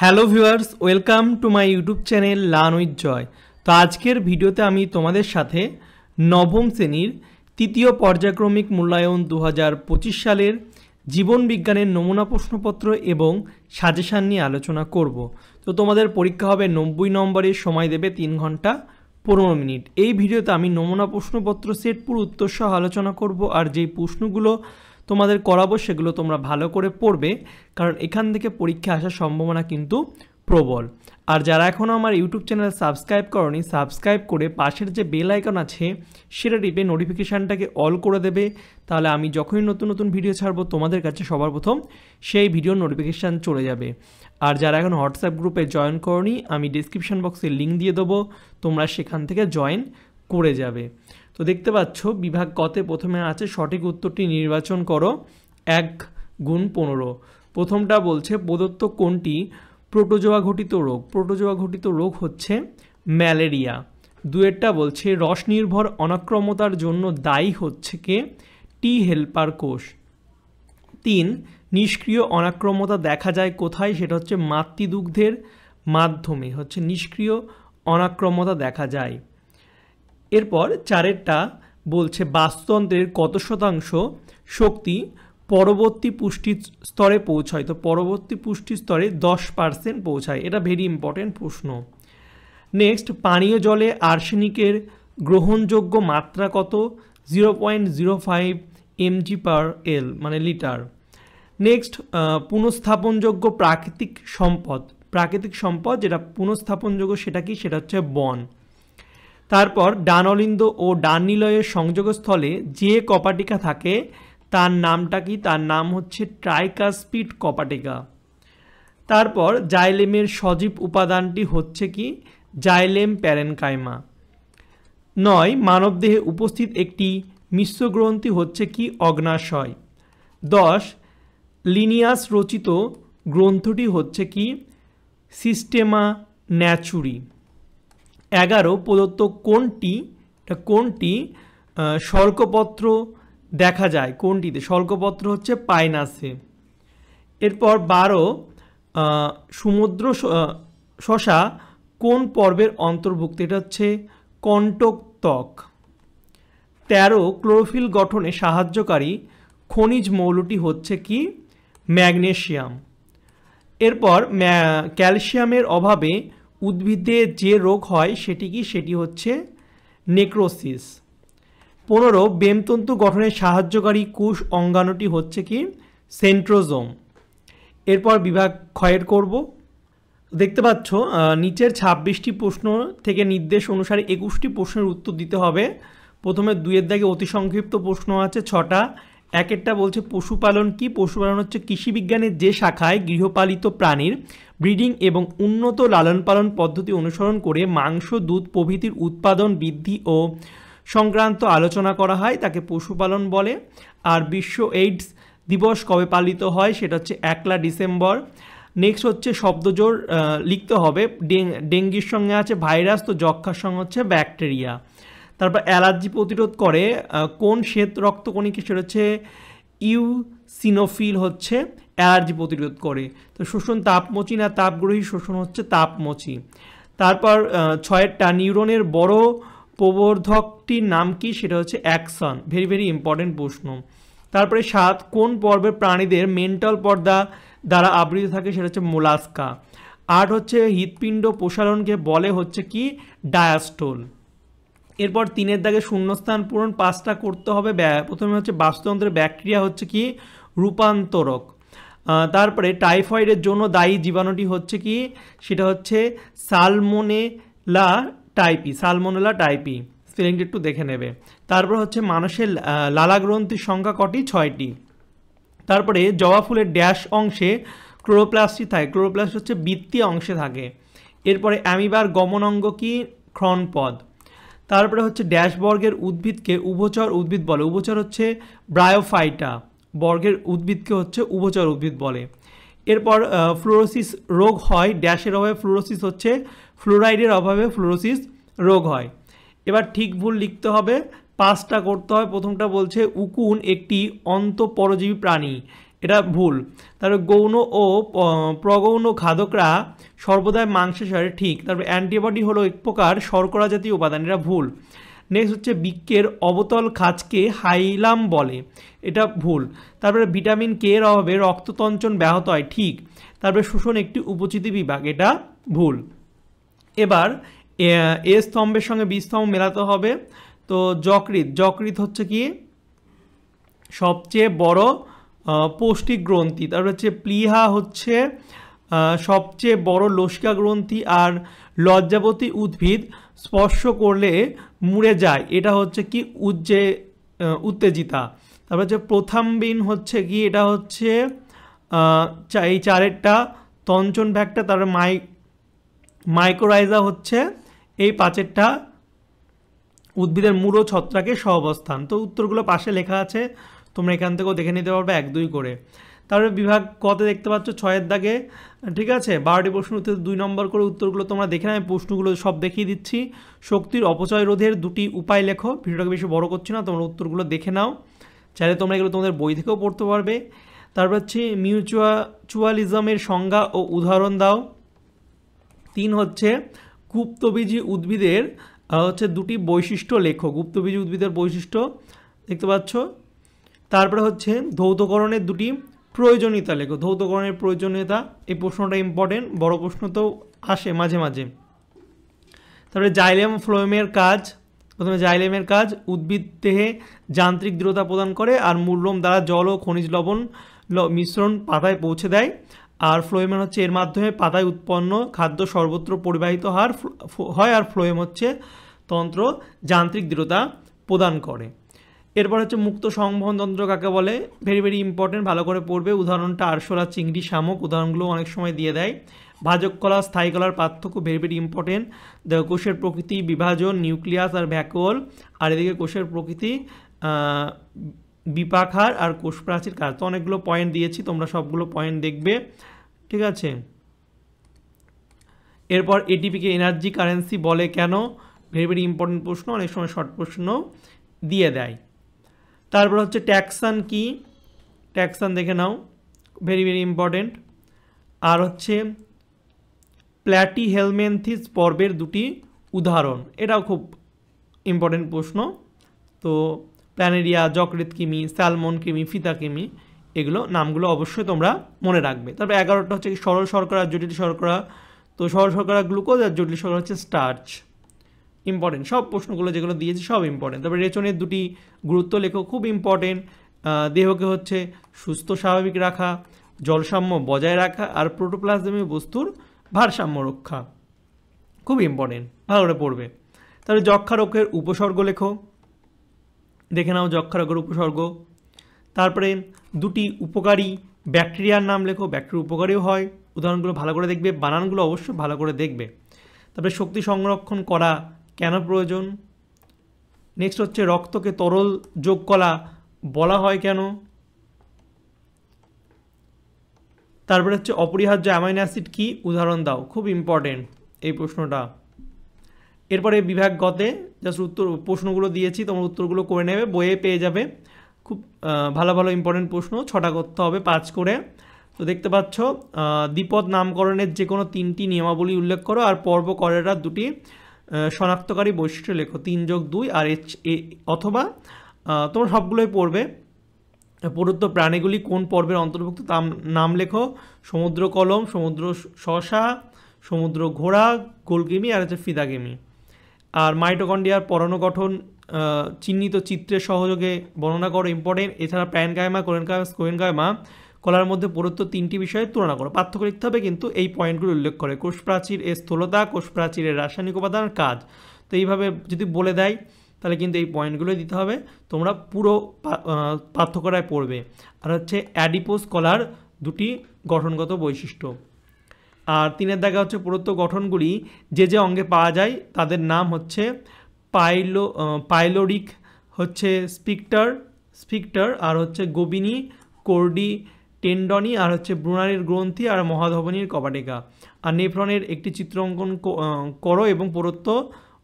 Hello viewers, welcome to my YouTube channel learn with Joy. তো আজকের ভিডিওতে আমি তোমাদের সাথে নবম শ্রেণীর তৃতীয় পর্যায়ক্রমিক মূল্যায়ন 2025 সালের জীবন বিজ্ঞানের নমুনা প্রশ্নপত্র এবং সাজেশান নিয়ে আলোচনা করব। তো তোমাদের পরীক্ষা হবে 90 নম্বরের, সময় দেবে 3 ঘন্টা 15 মিনিট। এই ভিডিওতে আমি নমুনা প্রশ্নপত্র সেট পুরো উত্তর সহ আলোচনা করব, আর যেই প্রশ্নগুলো তোমাদের করাবো সেগুলো তোমরা ভালো করে পড়বে, কারণ এখান থেকে পরীক্ষা আসার সম্ভাবনা কিন্তু প্রবল। আর যারা এখনও আমার ইউটিউব চ্যানেল সাবস্ক্রাইব করনি, সাবস্ক্রাইব করে পাশের যে বেল আইকন আছে সেটা টিপে নোটিফিকেশানটাকে অল করে দেবে, তাহলে আমি যখনই নতুন নতুন ভিডিও ছাড়বো তোমাদের কাছে সবার প্রথম সেই ভিডিওর নোটিফিকেশান চলে যাবে। আর যারা এখন হোয়াটসঅ্যাপ গ্রুপে জয়েন করনি, আমি ডিসক্রিপশান বক্সে লিঙ্ক দিয়ে দেবো, তোমরা সেখান থেকে জয়েন করে যাবে। তো দেখতে পাচ্ছ বিভাগ কতে প্রথমে আছে সঠিক উত্তরটি নির্বাচন করো 1 গুণ 15। প্রথমটা বলছে প্রদত্ত কোনটি প্রোটোজোয়া ঘটিত রোগ? প্রোটোজোয়া ঘটিত রোগ হচ্ছে ম্যালেরিয়া। দুয়েরটা বলছে রস নির্ভর অনাক্রম্যতার জন্য দায়ী হচ্ছে কে? টি হেল্পার কোষ। 3 নিষ্ক্রিয় অনাক্রম্যতা দেখা যায় কোথায়? সেটা হচ্ছে মাতৃদুগ্ধের মাধ্যমে হচ্ছে নিষ্ক্রিয় অনাক্রম্যতা দেখা যায়। এরপর 4এরটা বলছে বাস্তুতন্ত্রের কত শতাংশ শক্তি পরবর্তী পুষ্টি স্তরে পৌঁছায়? তো পরবর্তী পুষ্টি স্তরে 10% পৌঁছায়, এটা ভেরি ইম্পর্টেন্ট প্রশ্ন। নেক্সট, পানীয় জলে আর্সেনিকের গ্রহণযোগ্য মাত্রা কত? 0.05 mg/L মানে লিটার। নেক্সট, পুনঃস্থাপনযোগ্য প্রাকৃতিক সম্পদ যেটা পুনঃস্থাপনযোগ্য সেটা কি? সেটা হচ্ছে বন। তারপর ডান অলিন্দ ও ডান নিলয়ের সংযোগস্থলে যে কপাটিকা থাকে তার নামটা কি? তার নাম হচ্ছে ট্রাইকাসপিড কপাটিকা। তারপর জাইলেমের সজীব উপাদানটি হচ্ছে কি? Xylem parenchyma. 9 মানবদেহে উপস্থিত একটি মিশ্র গ্রন্থি হচ্ছে কি? অগ্নাশয়। 10 লিনিয়াস রচিত গ্রন্থটি হচ্ছে কি? সিস্টেমা ন্যাচুরি। 11 প্রদত্ত কোনটি শল্কপত্র দেখা যায়? কোনটিতে শল্কপত্র হচ্ছে? পাইনাসে। এরপর 12 সমুদ্র শসা কোন পর্বের অন্তর্ভুক্ত? এটা হচ্ছে কণ্টক। 13 ক্লোরোফিল গঠনে সাহায্যকারী খনিজ মৌলটি হচ্ছে কি? ম্যাগনেসিয়াম। এরপর ক্যালসিয়ামের অভাবে উদ্ভিদে যে রোগ হয় সেটি কি? সেটি হচ্ছে নেক্রোসিস। 15 বেমতন্তু গঠনে সাহায্যকারী কোষ অঙ্গাণুটি হচ্ছে কি? সেন্ট্রোজোম। এরপর বিভাগ ক্ষয়ের করব। দেখতে পাচ্ছ নিচের 26টি প্রশ্ন থেকে নির্দেশ অনুসারে 21টি প্রশ্নের উত্তর দিতে হবে। প্রথমে 2-এর দাগে অতি সংক্ষিপ্ত প্রশ্ন আছে 6টা। 1-এরটা বলছে পশুপালন কি? পশুপালন হচ্ছে কৃষিবিজ্ঞানের যে শাখায় গৃহপালিত প্রাণীর ব্রিডিং এবং উন্নত লালন পালন পদ্ধতি অনুসরণ করে মাংস, দুধ প্রভৃতির উৎপাদন বৃদ্ধি ও সংক্রান্ত আলোচনা করা হয় তাকে পশুপালন বলে। আর বিশ্ব এইডস দিবস কবে পালিত হয়? সেটা হচ্ছে 1 ডিসেম্বর। নেক্সট হচ্ছে শব্দজোড় লিখতে হবে। ডেঙ্গির সঙ্গে আছে ভাইরাস, তো যক্ষার সঙ্গে হচ্ছে ব্যাকটেরিয়া। তারপর অ্যালার্জি প্রতিরোধ করে কোন শ্বেত রক্তকণিকা? সেটা হচ্ছে ইউসিনোফিল হচ্ছে অ্যালার্জি প্রতিরোধ করে। তো শোষণ তাপমোচী না তাপগ্রহী? শোষণ হচ্ছে তাপমোচী। তারপর 6এরটা নিউরনের বড় প্রবর্ধকটির নাম কি? সেটা হচ্ছে অ্যাক্সন। ভেরি ভেরি ইম্পর্টেন্ট প্রশ্ন। তারপরে 7 কোন পর্বের প্রাণীদের মেন্টাল পর্দা দ্বারা আবৃত থাকে? সেটা হচ্ছে মোলাস্কা। 8 হচ্ছে হৃৎপিণ্ড প্রসারণকে বলে হচ্ছে কি? ডায়াস্টোল। এরপর 3-এর দাগে শূন্যস্থান পূরণ 5টা করতে হবে। প্রথমে হচ্ছে বাস্তুতন্ত্রের ব্যাকটেরিয়া হচ্ছে কি? রূপান্তরক। তারপরে টাইফয়েডের জন্য দায়ী জীবাণুটি হচ্ছে কি? সেটা হচ্ছে সালমোনেলা টাইপি। স্পেলিংটা একটু দেখে নেবে। তারপর হচ্ছে মানুষের লালাগ্রন্থির সংখ্যা কটি? 6টি। তারপরে জবা ফুলের ড্যাশ অংশে ক্লোরোপ্লাস্টই থাকে? ক্লোরোপ্লাস্ট হচ্ছে বৃত্তি অংশে থাকে। এরপরে অ্যামিবার গমন অঙ্গ কি? ক্ষণপদ। তারপরে হচ্ছে ড্যাশ বর্গের উদ্ভিদকে উভচর উদ্ভিদ বলে? উভচর হচ্ছে ব্রায়োফাইটা বর্গের উদ্ভিদকে হচ্ছে উভচর উদ্ভিদ বলে। এরপর ফ্লোরোসিস রোগ হয় ড্যাশের অভাবে? ফ্লোরোসিস হচ্ছে ফ্লোরাইডের অভাবে ফ্লোরোসিস রোগ হয়। এবার ঠিক ভুল লিখতে হবে, 5টা করতে হবে। প্রথমটা বলছে উকুন একটি অন্তঃপরজীবী প্রাণী, এটা ভুল। তারপরে গৌণ ও প্রগৌণ খাদকরা সর্বদাই মাংসাশাহারী, ঠিক। তারপরে অ্যান্টিবডি হলো এক প্রকার শর্করা জাতীয় উপাদান, এটা ভুল। নেক্সট হচ্ছে বৃক্কের অবতল খাঁজকে হাইলাম বলে, এটা ভুল। তারপরে ভিটামিন কে এর অভাবে রক্ততঞ্চন ব্যাহত হয়, ঠিক। তারপরে শোষণ একটি উপচিতি বিভাগ, এটা ভুল। এবার এ স্তম্ভের সঙ্গে বি স্তম্ভ মেলাতে হবে। তো যকৃৎ হচ্ছে কি সবচেয়ে বড় পৌষ্টিক গ্রন্থি। তারপর হচ্ছে প্লীহা হচ্ছে সবচেয়ে বড় লসিকা গ্রন্থি। আর লজ্জাবতী উদ্ভিদ স্পর্শ করলে মুড়ে যায়, এটা হচ্ছে কি উত্তেজিতা। তারপর হচ্ছে প্রথাম্বিন হচ্ছে কি, এটা হচ্ছে এই চারেরটা তঞ্চন ভ্যাকটা। তারপরে মাইকোরাইজা হচ্ছে এই পাঁচেরটা উদ্ভিদের মূল ও ছত্রাকের সহাবস্থান। তো উত্তরগুলো পাশে লেখা আছে, তোমরা এখান থেকেও দেখে নিতে পারবে 1-2 করে। তারপরে বিভাগ কতে দেখতে পাচ্ছ 6-এর দাগে, ঠিক আছে। 12টি প্রশ্ন উত্তর 2 নম্বর করে উত্তরগুলো তোমরা দেখে নাও, আমি প্রশ্নগুলো সব দেখিয়ে দিচ্ছি। শক্তির অপচয় রোধের 2টি উপায় লেখো। ভিডিওটাকে বেশি বড় করছি না, তোমরা উত্তরগুলো দেখে নাও, চাইলে তোমরা এগুলো তোমাদের বই থেকেও পড়তে পারবে। তারপর হচ্ছে মিউচুয়ালিজমের সংজ্ঞা ও উদাহরণ দাও। 3 হচ্ছে গুপ্তবীজী উদ্ভিদের হচ্ছে 2টি বৈশিষ্ট্য লেখো। গুপ্তবীজী উদ্ভিদের বৈশিষ্ট্য দেখতে পাচ্ছ। তারপরে হচ্ছে ধৌতকরণের 2টি প্রয়োজনীয়তা লেখো। ধৌতকরণের প্রয়োজনীয়তা, এই প্রশ্নটা ইম্পর্টেন্ট, বড় প্রশ্ন তো আসে মাঝে মাঝে। তারপরে জাইলেম ফ্লোয়েমের কাজ, প্রথমে জাইলেমের কাজ উদ্ভিদ দেহে যান্ত্রিক দৃঢ়তা প্রদান করে, আর মূলরোম দ্বারা জল ও খনিজ লবণ মিশ্রণ পাতায় পৌঁছে দেয়। আর ফ্লোয়েম হচ্ছে এর মাধ্যমে পাতায় উৎপন্ন খাদ্য সর্বত্র পরিবাহিত হয়। আর ফ্লোয়েম হচ্ছে তন্ত্র যান্ত্রিক দৃঢ়তা প্রদান করে। এরপর হচ্ছে মুক্ত সংবহন তন্ত্র কাকে বলে, ভেরি ভেরি ইম্পর্টেন্ট, ভালো করে পড়বে। উদাহরণটা আরশোলা, চিংড়ি, শামুক, উদাহরণগুলো অনেক সময় দিয়ে দেয়। ভাজক কলা, স্থায়ী কলার পার্থক্য, ভেরি ভেরি ইম্পর্টেন্ট। কোষের প্রকৃতি, বিভাজন, নিউক্লিয়াস আর ভ্যাকুওল। আর এদিকে কোষের প্রকৃতি, বিপাখার আর কোষ প্রাচীর কাজ। তো অনেকগুলো পয়েন্ট দিয়েছি, তোমরা সবগুলো পয়েন্ট দেখবে, ঠিক আছে। এরপর এটিপিকে এনার্জি কারেন্সি বলে কেন, ভেরি ভেরি ইম্পর্টেন্ট প্রশ্ন, অনেক সময় শর্ট প্রশ্ন দিয়ে দেয়। তারপর হচ্ছে ট্যাক্সান কি, ট্যাক্সান দেখে নাও, ভেরি ভেরি ইম্পর্টেন্ট। আর হচ্ছে প্ল্যাটিহেলমিনথিস পর্বের 2টি উদাহরণ, এটাও খুব ইম্পর্টেন্ট প্রশ্ন। তো প্ল্যানেরিয়া, যকৃৎ কৃমি, স্যালমন কৃমি, ফিতা কৃমি, এগুলো নামগুলো অবশ্যই তোমরা মনে রাখবে। তারপরে 11টা হচ্ছে সরল শর্করা, জটিল শর্করা। তো সরল শর্করা গ্লুকোজ, আর জটিল শর্করা হচ্ছে স্টার্চ। ইম্পর্টেন্ট সব প্রশ্নগুলো যেগুলো দিয়েছি সব ইম্পর্টেন্ট। তারপরে রেচনের 2টি গুরুত্ব লেখো, খুব ইম্পর্টেন্ট। দেহকে হচ্ছে সুস্থ স্বাভাবিক রাখা, জলসাম্য বজায় রাখা, আর প্রোটোপ্লাজমীয় বস্তুর ভারসাম্য রক্ষা, খুব ইম্পর্টেন্ট, ভালো করে পড়বে। তারপরে যক্ষা রোগের উপসর্গ লেখো, দেখে নাও যক্ষা রোগের উপসর্গ। তারপরে 2টি উপকারী ব্যাকটেরিয়ার নাম লেখো, ব্যাকটেরিয়া উপকারীও হয়, উদাহরণগুলো ভালো করে দেখবে, বানানগুলো অবশ্যই ভালো করে দেখবে। তারপরে শক্তি সংরক্ষণ করা কেন প্রয়োজন। নেক্সট হচ্ছে রক্তকে তরল যোগ কলা বলা হয় কেন। তারপরে হচ্ছে অপরিহার্য অ্যামাইনো অ্যাসিড কি, উদাহরণ দাও, খুব ইম্পর্টেন্ট এই প্রশ্নটা। এরপরে বিভাগ গতে জাস্ট উত্তর প্রশ্নগুলো দিয়েছি, তোমার উত্তরগুলো করে নেবে, বইয়ে পেয়ে যাবে। খুব ভালো ভালো ইম্পর্টেন্ট প্রশ্ন, 6টা করতে হবে 5 করে। তো দেখতে পাচ্ছ দ্বিপদ নামকরণের যে কোনো 3টি নিয়মাবলী উল্লেখ করো, আর পর্ব করেরা 2টি শনাক্তকারী বৈশিষ্ট্য লেখো, 3+2 আর অথবা তোমরা সবগুলোই পড়বে। প্রদত্ত প্রাণীগুলি কোন পর্বের অন্তর্ভুক্ত তার নাম লেখো, সমুদ্র কলম, সমুদ্র শসা, সমুদ্র ঘোড়া, গোলকৃমি আর হচ্ছে ফিদাকৃমি। আর মাইটোকন্ড্রিয়ার পরমাণু গঠন চিহ্নিত চিত্রের সহযোগে বর্ণনা করো, ইম্পর্টেন্ট। এছাড়া প্যারেনকাইমা, স্কোয়েনকাইমা কলার মধ্যে প্রদত্ত 3টি বিষয়ে তুলনা করো, পার্থক্য লিখতে হবে, কিন্তু এই পয়েন্টগুলো উল্লেখ করে। কোষ প্রাচীর এর স্থূলতা, কোষ প্রাচীরের রাসায়নিক উপাদান, কাজ। তো এইভাবে যদি বলে দেয় তাহলে কিন্তু এই পয়েন্টগুলোই দিতে হবে, তোমরা পুরো পার্থক্যটায় পড়বে। আর হচ্ছে অ্যাডিপোস কলার 2টি গঠনগত বৈশিষ্ট্য। আর 3-এর দাগে হচ্ছে প্রদত্ত গঠনগুলি যে যে অঙ্গে পাওয়া যায় তাদের নাম হচ্ছে পাইলোরিক হচ্ছে স্পিকটার, আর হচ্ছে গোবিনী, কোর্ডি, টেন্ডনি, আর হচ্ছে ব্রুনারির গ্রন্থি, আর মহাধবনীর কপাটিকা। আর নেফ্রনের একটি চিত্র অঙ্কন করো এবং প্রদত্ত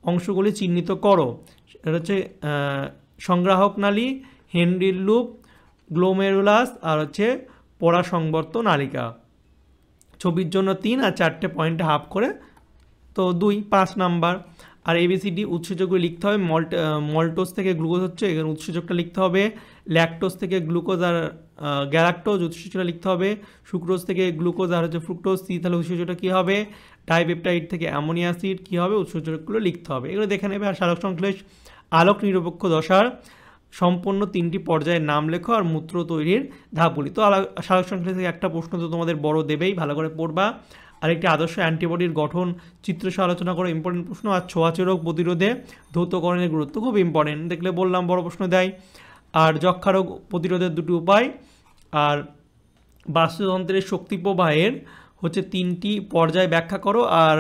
অংশগুলি চিহ্নিত করো। এটা হচ্ছে সংগ্রাহক নালী, হেনরির লুপ, গ্লোমেরুলাস, আর হচ্ছে পড়া সংবর্ত নালিকা। ছবির জন্য 3 আর 4টে পয়েন্টে হাফ করে তো 2, 5 নাম্বার। আর ABCD উৎসেচকগুলো লিখতে হবে। মল্টোজ থেকে গ্লুকোজ হচ্ছে, এখানে উৎসেচকটা লিখতে হবে। ল্যাকটোজ থেকে গ্লুকোজ আর গ্যালাক্টোজ উৎসেচকটা লিখতে হবে। সুক্রোজ থেকে গ্লুকোজ আর হচ্ছে ফ্রুক্টোজ, সি তাহলে উৎসেচকটা কী হবে? ডাইপেপটাইড থেকে অ্যামোনিয়া অ্যাসিড কী হবে? উৎসেচকগুলো লিখতে হবে, এগুলো দেখে নেবে। আর সালোক সংশ্লেষ আলোক নিরপেক্ষ দশার সম্পূর্ণ 3টি পর্যায়ের নাম লেখো আর মূত্র তৈরির ধাপগুলি। তো সালোক সংশ্লেষ থেকে একটা প্রশ্ন তো তোমাদের বড় দেবেই, ভালো করে পড়বা। আর একটি আদর্শ অ্যান্টিবডির গঠন চিত্রসহ আলোচনা করে, ইম্পর্টেন্ট প্রশ্ন। আর ছোঁয়াচে রোগ প্রতিরোধে ধৌতকরণের গুরুত্ব খুব ইম্পর্টেন্ট, দেখলে বললাম বড় প্রশ্ন দেয়। আর যক্ষা রোগ প্রতিরোধের 2টি উপায়। আর বাস্তুতন্ত্রের শক্তি প্রবাহের হচ্ছে 3টি পর্যায় ব্যাখ্যা করো। আর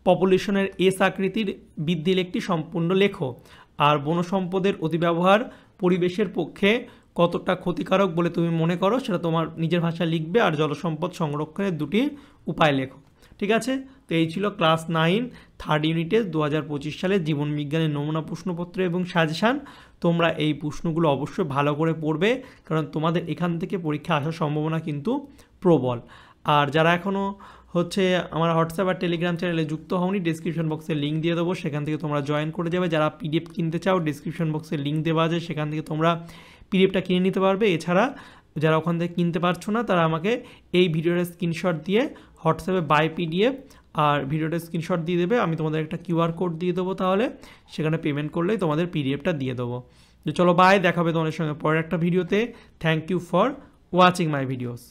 পপুলেশনের এস আকৃতির বৃদ্ধির একটি সম্পূর্ণ লেখো। আর বনসম্পদের অতিব্যবহার পরিবেশের পক্ষে কতটা ক্ষতিকারক বলে তুমি মনে করো সেটা তোমার নিজের ভাষায় লিখবে। আর জলসম্পদ সংরক্ষণের 2টি উপায় লেখো। ঠিক আছে, তো এই ছিল ক্লাস 9 3rd ইউনিটে 2025 সালের জীবনবিজ্ঞানের নমুনা প্রশ্নপত্র এবং সাজেশান। তোমরা এই প্রশ্নগুলো অবশ্যই ভালো করে পড়বে, কারণ তোমাদের এখান থেকে পরীক্ষা আসার সম্ভাবনা কিন্তু প্রবল। আর যারা এখনও হচ্ছে আমার হোয়াটসঅ্যাপ আর টেলিগ্রাম চ্যানেলে যুক্ত হওনি, ডিসক্রিপশন বক্সে লিঙ্ক দিয়ে দেবো, সেখান থেকে তোমরা জয়েন করে যাবে। যারা PDF কিনতে চাও, ডিসক্রিপশন বক্সে লিঙ্ক দেওয়া আছে, সেখান থেকে তোমরা PDFটা কিনে নিতে পারবে। এছাড়া যারা ওখান থেকে কিনতে পারছো না, তারা আমাকে এই ভিডিওর স্ক্রিনশট দিয়ে হোয়াটসঅ্যাপে বাই PDF আর ভিডিওটার স্ক্রিনশট দিয়ে দেবে, আমি তোমাদের একটা QR কোড দিয়ে দেবো, তাহলে সেখানে পেমেন্ট করলেই তোমাদের PDFটা দিয়ে দেবো। তো চলো বাই, দেখাবে তোমাদের সঙ্গে পরের একটা ভিডিওতে। Thank you for watching my videos.